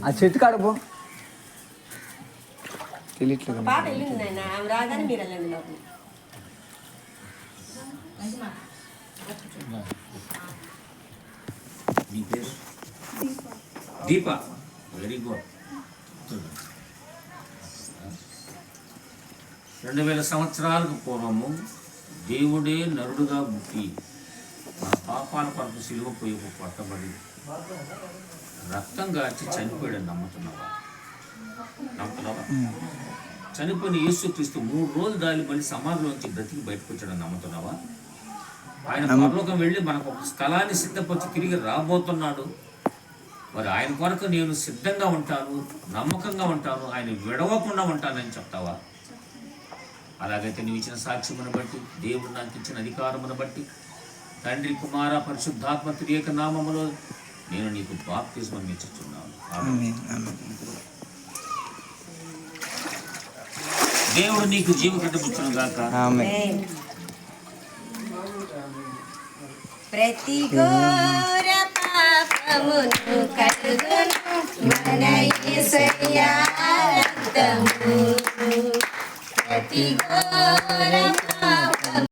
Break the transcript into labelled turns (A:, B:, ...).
A: ఆ చెట్టు కాడపో తెలియట్లేదు.
B: పాట వెళ్ళింది ఆయన, ఆమె రాగానే మీరు వెళ్ళండి లోపల.
C: నీ పేరు దీప. Very good. 2000 సంవత్సరాలకు పూర్వము దేవుడే నరుడుగా పుట్టి మన పాపాల కొరకు సిలువ పోయి పట్టబడి రక్తం గార్చి చనిపోయాడని నమ్ముతున్నావా? చనిపోయిన యేసుక్రీస్తు 3 రోజులు దాని మళ్ళీ సమాధిలోంచి బ్రతికి బయటకు వచ్చాడని నమ్ముతున్నావా? ఆయన పరలోకం వెళ్ళి మనకు ఒక స్థలాన్ని సిద్ధపరిచి తిరిగి రాబోతున్నాడు. మరి ఆయన కొరకు నేను సిద్ధంగా ఉంటాను, నమ్మకంగా ఉంటాను, ఆయన విడవకుండా ఉంటానని చెప్తావా? అలాగైతే నువ్వు ఇచ్చిన సాక్ష్యమును బట్టి, దేవుడు నాకు ఇచ్చిన అధికారమును బట్టి, తండ్రి కుమార పరిశుద్ధాత్మ త్రియేక నామములో నేను నీకు బాప్తిస్మం ఇచ్చుచున్నాను. దేవుడు నీకు జీవకృతముచ్చును గాక.
B: ప్రతి ఘోర పాపమును కడుగును మన యేసయ్య రక్తము. ప్రతి ఘోర